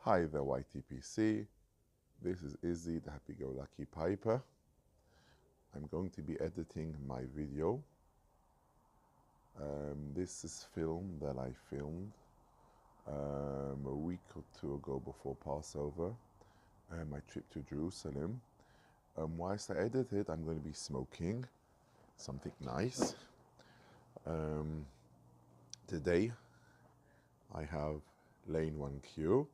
Hi there, YTPC. This is Izzy, the happy-go-lucky piper. I'm going to be editing my video. This is film that I filmed a week or two ago before Passover, my trip to Jerusalem. Whilst I edit it, I'm going to be smoking something nice. Today, I have Lane 1Q.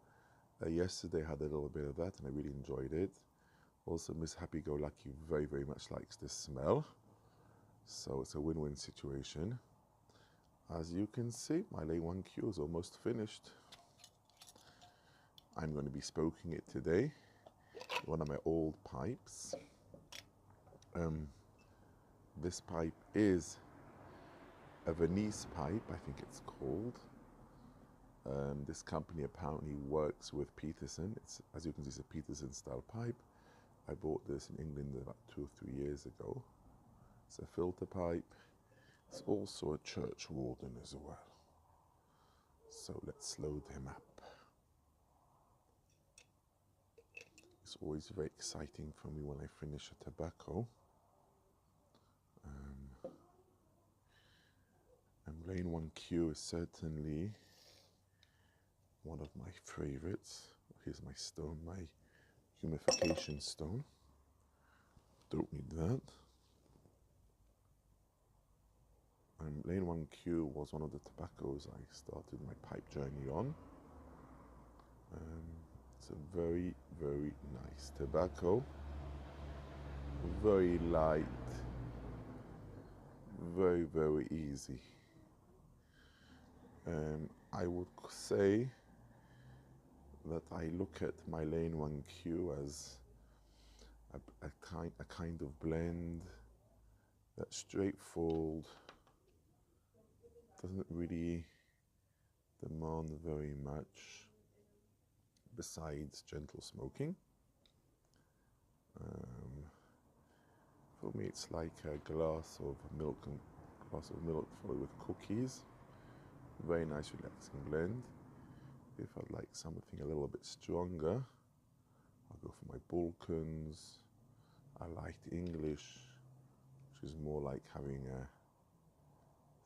Yesterday I had a little bit of that and I really enjoyed it. Also, Miss Happy-Go-Lucky very, very much likes the smell. So it's a win-win situation. As you can see, my Lane 1Q is almost finished. I'm going to be smoking it today. One of my old pipes. This pipe is a Venice pipe, I think it's called. This company apparently works with Peterson. As you can see, it's a Peterson style pipe. I bought this in England about 2 or 3 years ago. It's a filter pipe. It's also a church warden as well. So let's load him up. It's always very exciting for me when I finish a tobacco. And Lane 1Q is certainly one of my favorites. Here's my stone, my humidification stone. Don't need that. Lane 1Q was one of the tobaccos I started my pipe journey on. It's a very, very nice tobacco. Very light. Very, very easy. I would say that I look at my Lane 1Q as a kind of blend that's straightforward, doesn't really demand very much besides gentle smoking. For me, it's like a glass of milk followed with cookies. Very nice, relaxing blend. If I'd like something a little bit stronger, I'll go for my Balkans. I like the English, which is more like having a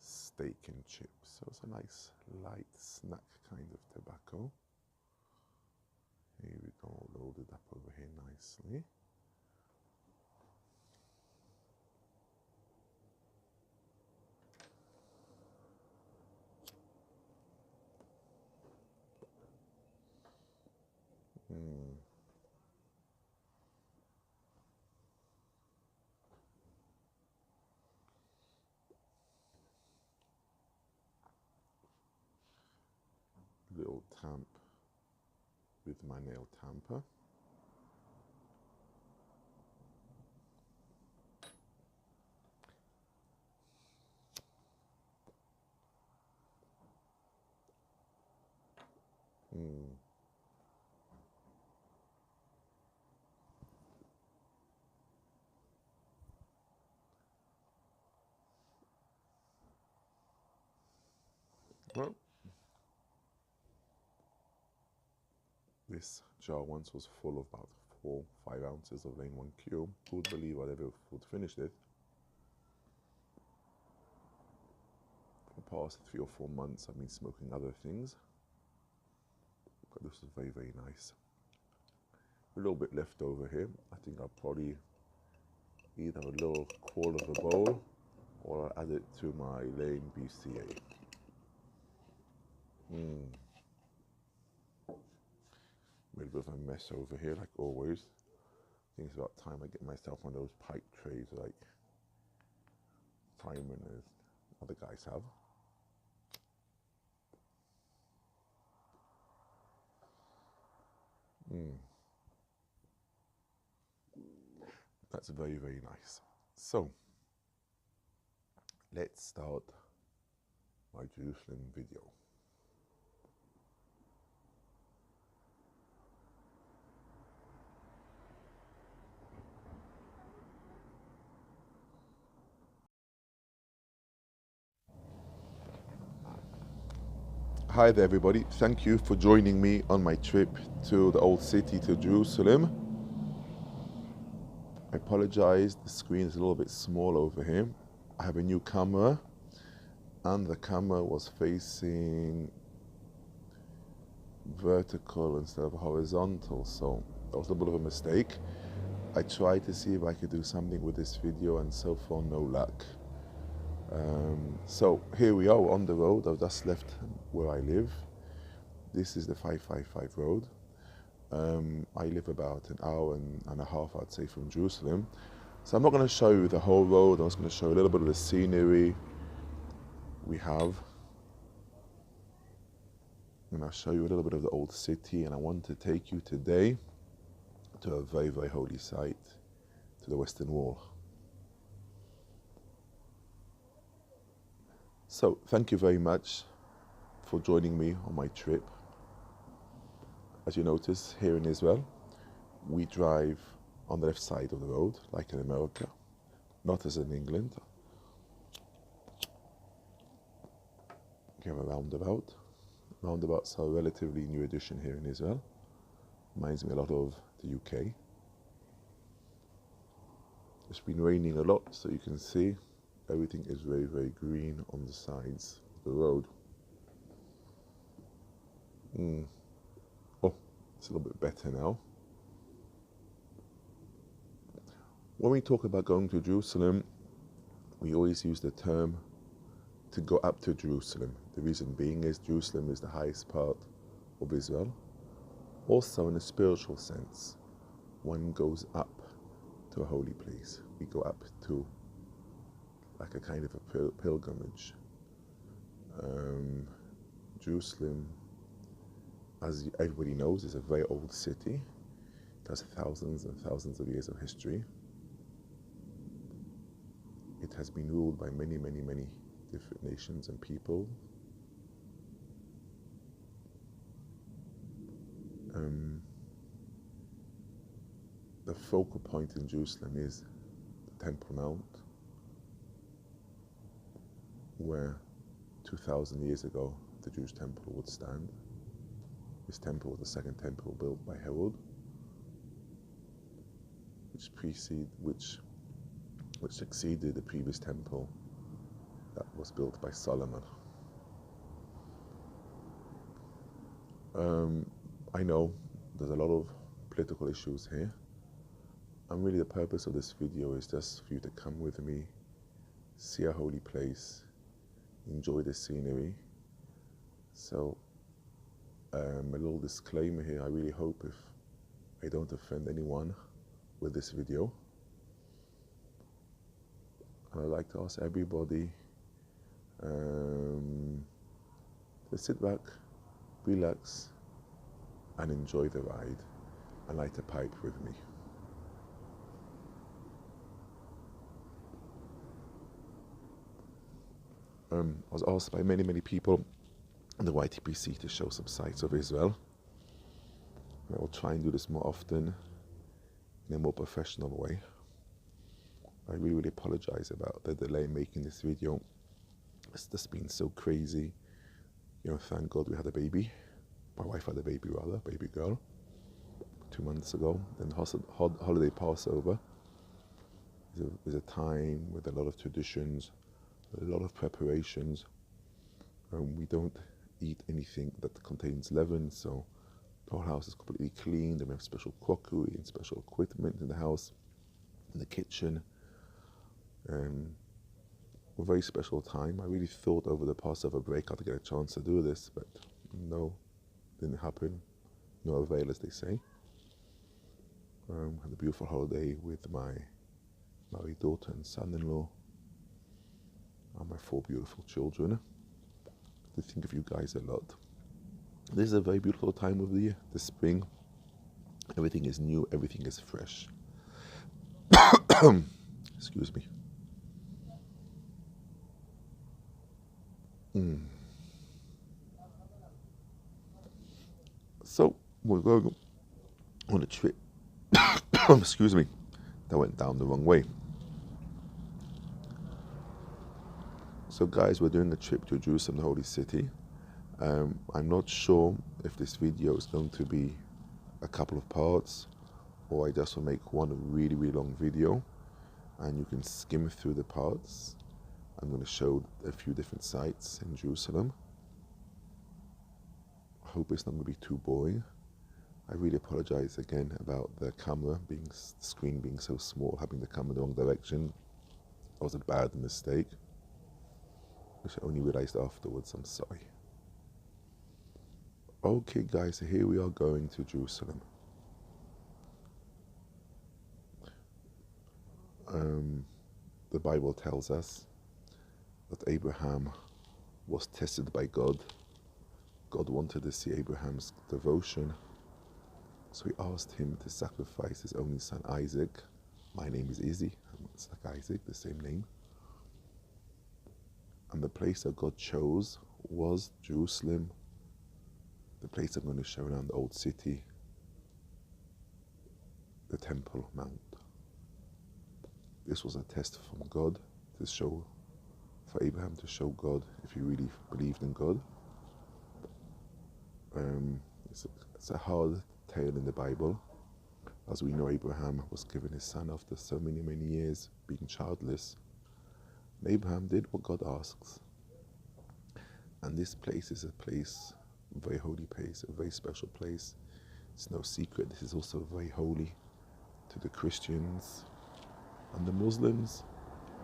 steak and chips. So it's a nice light snack kind of tobacco. Here we go, loaded up over here nicely. Little tamp with my nail tamper. Well, this jar once was full of about 4 or 5 ounces of Lane 1Q. Who would believe I'd ever would finish it? For the past 3 or 4 months, I've been smoking other things, but this is very, very nice. A little bit left over here. I think I'll probably either have a little quarter of a bowl or I'll add it to my Lane BCA. A little bit of a mess over here, like always. I think it's about time I get myself one of those pipe trays like Simon and other guys have. That's very, very nice. So, let's start my Jerusalem video. Hi there everybody, thank you for joining me on my trip to the old city, to Jerusalem. I apologize, the screen is a little bit small over here. I have a new camera and the camera was facing vertical instead of horizontal, so that was a bit of a mistake. I tried to see if I could do something with this video and so far no luck. So here we are on the road. I've just left where I live. This is the 555 road. I live about an hour and a half, I'd say, from Jerusalem. So I'm not going to show you the whole road. I'm just going to show you a little bit of the scenery we have. And I'll show you a little bit of the old city. And I want to take you today to a very, very holy site, to the Western Wall. So thank you very much for joining me on my trip. As you notice, here in Israel, we drive on the left side of the road, like in America, not as in England. We have a roundabout. Roundabouts are a relatively new addition here in Israel. Reminds me a lot of the UK. It's been raining a lot, so you can see everything is very, very green on the sides of the road. Oh, it's a little bit better now. When we talk about going to Jerusalem, we always use the term to go up to Jerusalem. The reason being is Jerusalem is the highest part of Israel. Also in a spiritual sense, one goes up to a holy place. We go up to like a kind of a pilgrimage. Jerusalem, as everybody knows, is a very old city. It has thousands and thousands of years of history. It has been ruled by many, many, many different nations and people. The focal point in Jerusalem is the Temple Mount, where 2,000 years ago the Jewish temple would stand. This temple was the second temple built by Herod, which succeeded the previous temple that was built by Solomon. I know there's a lot of political issues here, and really the purpose of this video is just for you to come with me, see a holy place, enjoy the scenery. So a little disclaimer here, I really hope if I don't offend anyone with this video. And I'd like to ask everybody to sit back, relax, and enjoy the ride, and light a pipe with me. I was asked by many, many people in the YTPC to show some sites of Israel. I will try and do this more often in a more professional way. I really, really apologize about the delay in making this video. It's just been so crazy. You know, thank God we had a baby. My wife had a baby rather, baby girl, 2 months ago. Then holiday Passover is a time with a lot of traditions, a lot of preparations. We don't eat anything that contains leaven, so the whole house is completely cleaned, and we have special crockery and special equipment in the house, in the kitchen. A very special time. I really thought over the Passover break I'd get a chance to do this, but no, didn't happen. No avail, as they say. Had a beautiful holiday with my married daughter and son-in-law, and my 4 beautiful children. I think of you guys a lot. This is a very beautiful time of the year, the spring. Everything is new, everything is fresh. Excuse me. So we're going on a trip. Excuse me, that went down the wrong way. So guys, we're doing a trip to Jerusalem, the holy city, I'm not sure if this video is going to be a couple of parts, or I just will make one really, really long video and you can skim through the parts. I'm going to show a few different sites in Jerusalem. I hope it's not going to be too boring. I really apologize again about the camera being, the screen being so small, having the camera in the wrong direction. That was a bad mistake, which I only realized afterwards. I'm sorry. Okay guys, so here we are going to Jerusalem. The Bible tells us that Abraham was tested by God. God wanted to see Abraham's devotion, so he asked him to sacrifice his only son Isaac. My name is Izzy, it's like Isaac, the same name. And the place that God chose was Jerusalem, the place I'm going to show around the old city, the Temple Mount. This was a test from God to show, for Abraham to show God if he really believed in God. It's a hard tale in the Bible. As we know, Abraham was given his son after so many, many years being childless. And Abraham did what God asks. And this place is a place, a very holy place, a very special place. It's no secret, this is also very holy to the Christians and the Muslims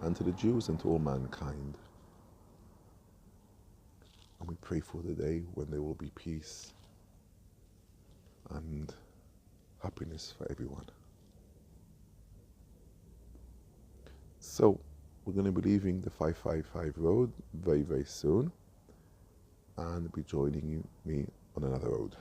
and to the Jews and to all mankind. And we pray for the day when there will be peace and happiness for everyone. So, we're going to be leaving the 555 road very, very soon and be joining me on another road.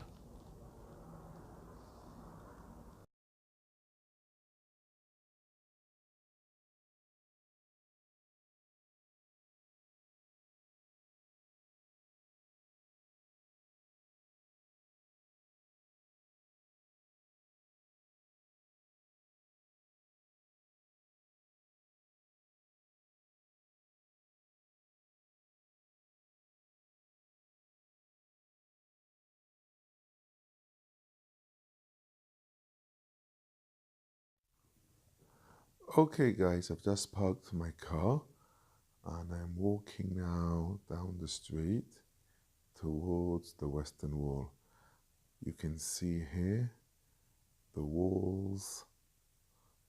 Okay guys, I've just parked my car and I'm walking now down the street towards the Western Wall. You can see here the walls,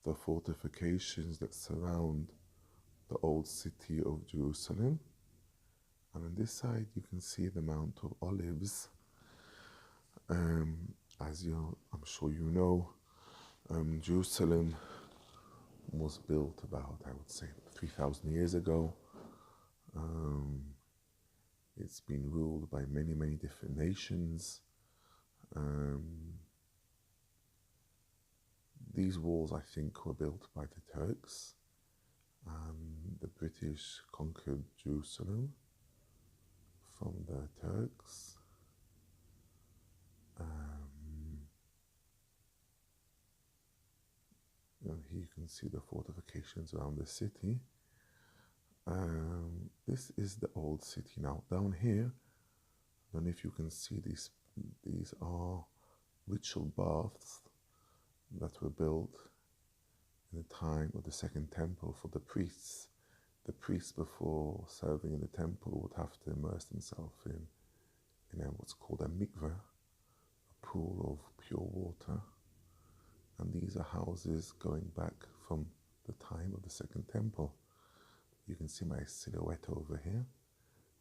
the fortifications that surround the old city of Jerusalem. And on this side you can see the Mount of Olives. As I'm sure you know, Jerusalem was built about, I would say, 3,000 years ago. It's been ruled by many, many different nations. These walls, I think, were built by the Turks, and the British conquered Jerusalem from the Turks. And here you can see the fortifications around the city. This is the old city. Now down here, I don't know if you can see these are ritual baths that were built in the time of the Second Temple for the priests. The priests, before serving in the temple, would have to immerse themselves in what's called a mikveh, a pool of pure water. And these are houses going back from the time of the Second Temple. You can see my silhouette over here.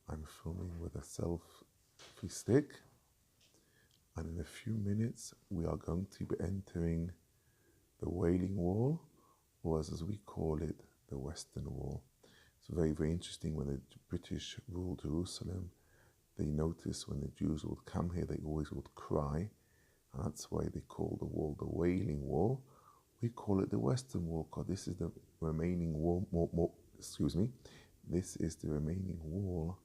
I'm filming with a selfie stick. And in a few minutes, we are going to be entering the Wailing Wall, or as we call it, the Western Wall. It's very, very interesting. When the British ruled Jerusalem, they noticed when the Jews would come here, they always would cry. And that's why they call the wall the Wailing Wall. We call it the Western Wall because this is the remaining wall, this is the remaining wall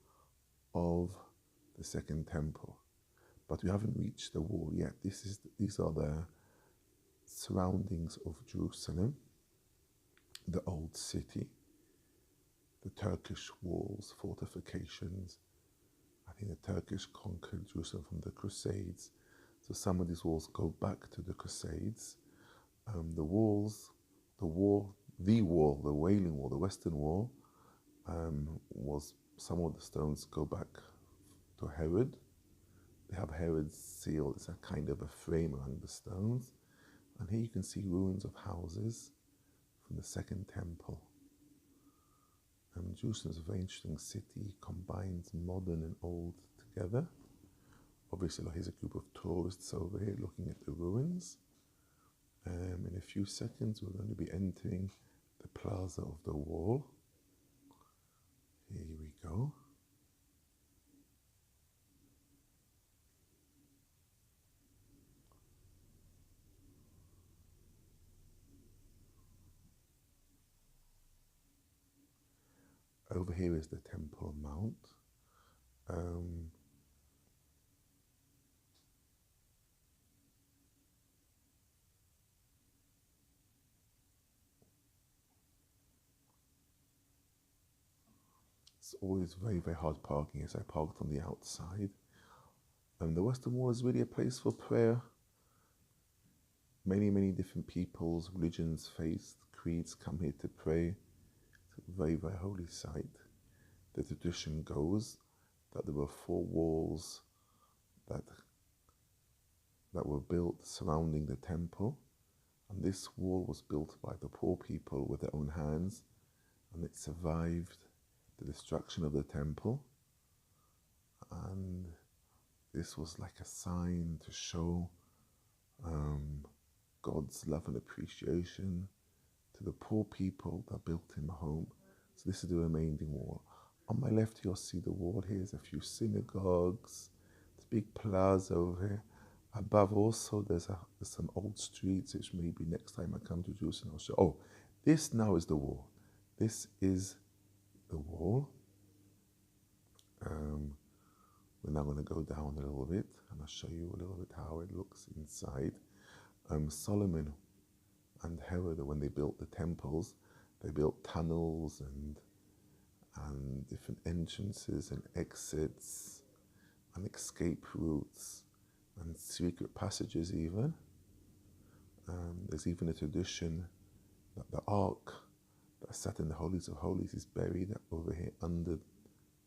of the Second Temple. But we haven't reached the wall yet. These are the surroundings of Jerusalem, the old city, the Turkish walls, fortifications. I the Turkish conquered Jerusalem from the Crusades. So some of these walls go back to the Crusades. The walls, the Wailing Wall, the Western Wall, was, some of the stones go back to Herod. They have Herod's seal. It's a kind of a frame around the stones. And here you can see ruins of houses from the Second Temple. Jerusalem is a very interesting city, combines modern and old together. Obviously, here's a group of tourists over here looking at the ruins. In a few seconds, we're going to be entering the plaza of the wall. Here we go. Over here is the Temple Mount. It's always very, very hard parking, as I parked on the outside. The Western Wall is really a place for prayer. Many, many different peoples, religions, faiths, creeds come here to pray. It's a very, very holy site. The tradition goes that there were 4 walls that were built surrounding the temple, and this wall was built by the poor people with their own hands, and it survived the destruction of the temple. And this was like a sign to show God's love and appreciation to the poor people that built him a home. So this is the remaining wall. On my left, you'll see the wall. Here's a few synagogues. There's a big plaza over here. Above also, there's some old streets, which maybe next time I come to Jerusalem, I'll show. Oh, this now is the wall. This is the wall. We're now going to go down a little bit, and I'll show you a little bit how it looks inside. Solomon and Herod, when they built the temples, they built tunnels and different entrances and exits and escape routes and secret passages even. There's even a tradition that the ark that sat in the Holies of Holies is buried over here under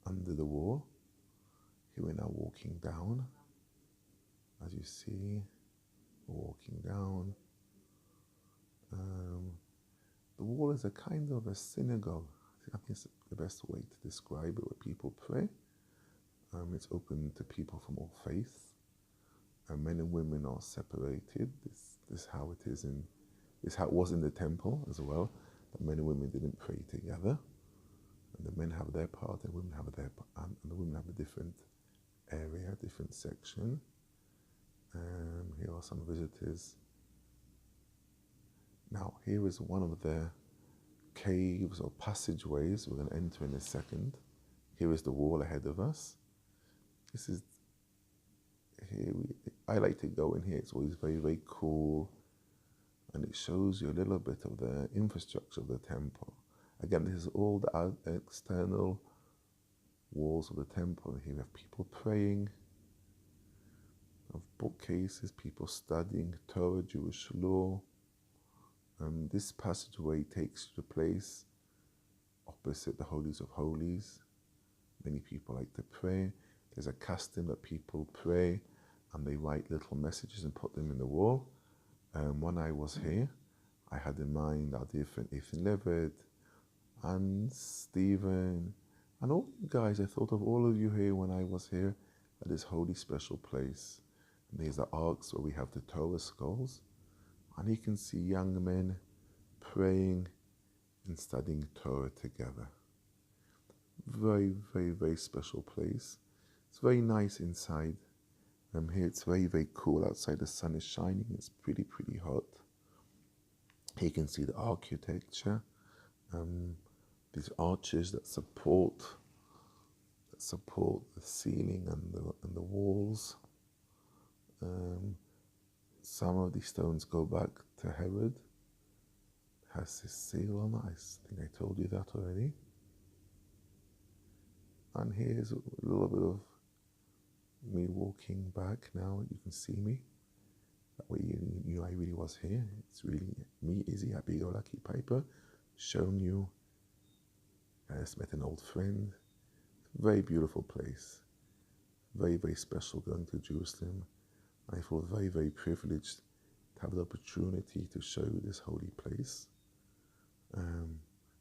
the wall. Here we're now walking down. As you see, we're walking down. The wall is a kind of a synagogue. I think it's the best way to describe it, where people pray. It's open to people from all faiths. Men and women are separated. This is how it is this is how it was in the temple as well. That men and women didn't pray together. And the men have their part, and women have their part, and the women have a different area, different section. Here are some visitors. Now, here is one of the caves or passageways we're going to enter in a second. Here is the wall ahead of us. This is here. I like to go in here. It's always very, very cool, and it shows you a little bit of the infrastructure of the temple. Again, this is all the external walls of the temple. Here we have people praying, of bookcases, people studying Torah, Jewish law. This passageway takes you to a place opposite the Holies of Holies. Many people like to pray. There's a custom that people pray and they write little messages and put them in the wall. When I was here, I had in mind our dear friend Ethan Levitt and Stephen and all you guys. I thought of all of you here when I was here at this holy special place. And there's the arks where we have the Torah scrolls. And you can see young men praying and studying Torah together. Very, very, very special place. It's very nice inside. Here it's very, very cool. Outside the sun is shining. It's pretty, pretty hot. Here you can see the architecture. These arches that support the ceiling and the walls. Some of these stones go back to Herod. It has his seal on it. I think I told you that already. And here's a little bit of me walking back now, you can see me. That way you knew I really was here. It's really me, Izzy, a big old lucky piper, showing you. I just met an old friend. Very beautiful place. Very, very special going to Jerusalem. I feel very, very privileged to have the opportunity to show you this holy place.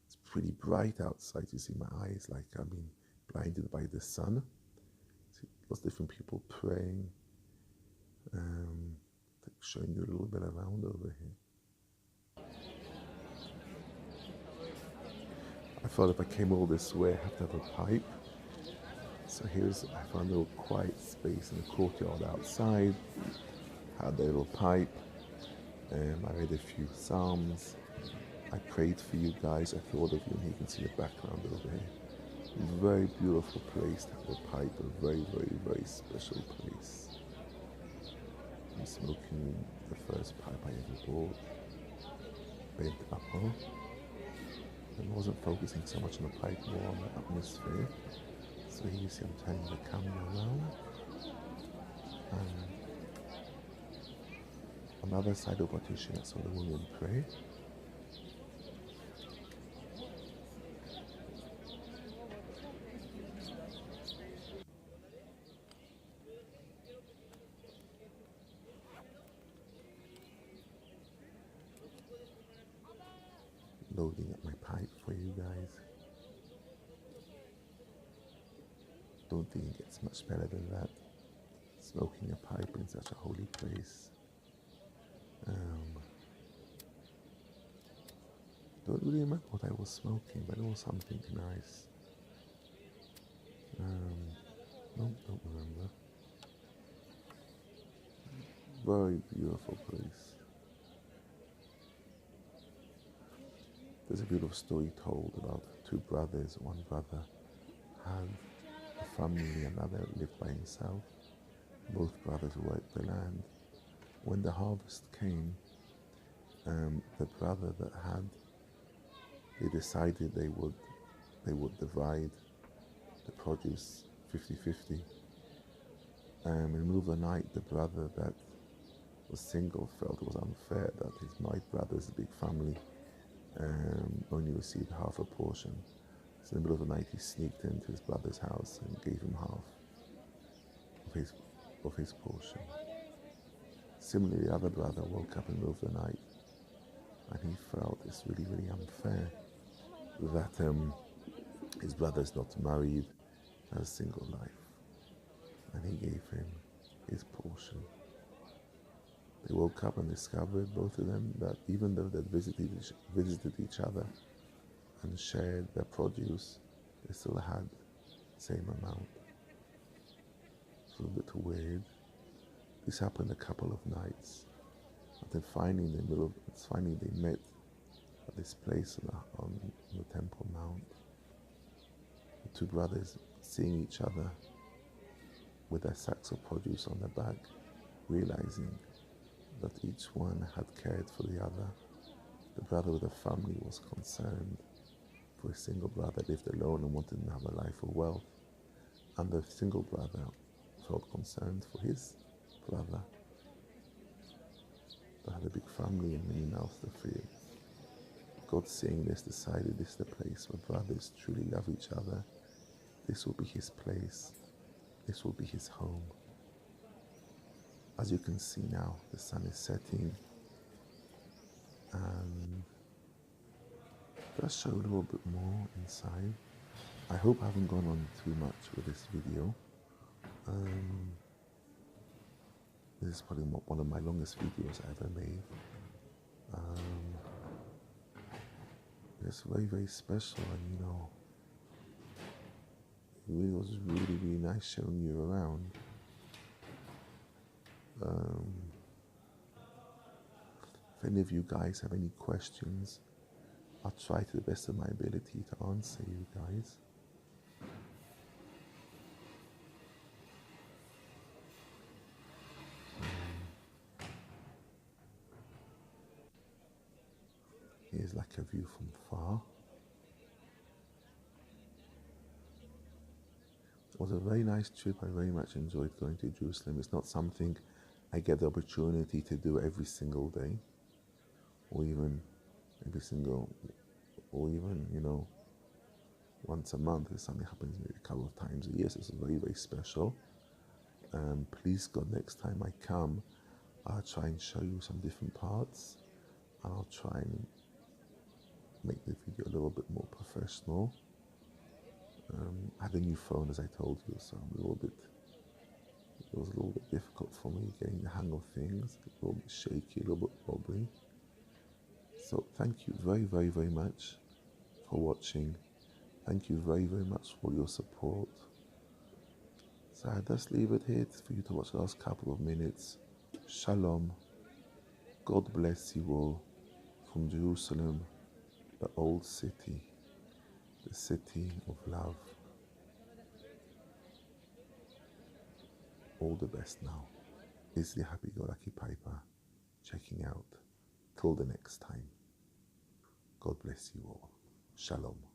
It's pretty bright outside. You see my eyes like I've been blinded by the sun. See lots of different people praying. Showing you a little bit around over here. I thought if I came all this way, I have to have a pipe. So I found a little quiet space in the courtyard outside. Had a little pipe. I read a few psalms. I prayed for you guys. I thought of you, and you can see the background over here. Very beautiful place to have a pipe. A very, very, very special place. I'm smoking the first pipe I ever bought. Bent upper. I wasn't focusing so much on the pipe, more on the atmosphere. So here you see I'm turning the camera around. And on the other side of the partition, I saw the woman pray. Loading up my pipe for you guys. Don't think it gets much better than that. Smoking a pipe in such a holy place. Don't really remember what I was smoking, but it was something nice. No, don't remember. Very beautiful place. There's a beautiful story told about two brothers. One brother had a family, another lived by himself. Both brothers worked the land. When the harvest came, the brother that had, they decided they would divide the produce 50-50. In the middle of the night, the brother that was single felt it was unfair that his married brother's big family only received half a portion. So in the middle of the night, he sneaked into his brother's house and gave him half of his portion. Similarly, the other brother woke up in the middle of the night and he felt it's really, really unfair that his brother's not married, has a single life, and he gave him his portion. They woke up and discovered, both of them, that even though they'd visited each other and shared their produce, they still had the same amount. It's a little bit weird. This happened a couple of nights. But then finally, they met at this place on the Temple Mount. The two brothers seeing each other with their sacks of produce on their back, realizing that each one had cared for the other. The brother with a family was concerned for a single brother that lived alone and wanted to have a life of wealth. And the single brother felt concerned for his brother that had a big family and many mouths to feed. God, seeing this, decided this is the place where brothers truly love each other. This will be his place. This will be his home. As you can see now, the sun is setting, and let's show a little bit more inside. I hope I haven't gone on too much with this video. This is probably one of my longest videos I ever made. It's very, very special, and it was really, really nice showing you around. If any of you guys have any questions, I'll try to the best of my ability to answer you guys. Here's like a view from far. was a very nice trip. I very much enjoyed going to Jerusalem. It's not something I get the opportunity to do every single day, or even once a month. If something happens maybe a couple of times a year. So it's very, very special. Please God, next time I come, I'll try and show you some different parts, and I'll try and make the video a little bit more professional. I had a new phone, as I told you, so it was a little bit difficult for me getting the hang of things, a little bit shaky, a little bit wobbly. So thank you very, very, very much for watching. Thank you very, very much for your support. So I just leave it here for you to watch the last couple of minutes. Shalom. God bless you all from Jerusalem, the old city, the city of love. All the best now. Izzy Happy Go Lucky Piper checking out. Till the next time. God bless you all. Shalom.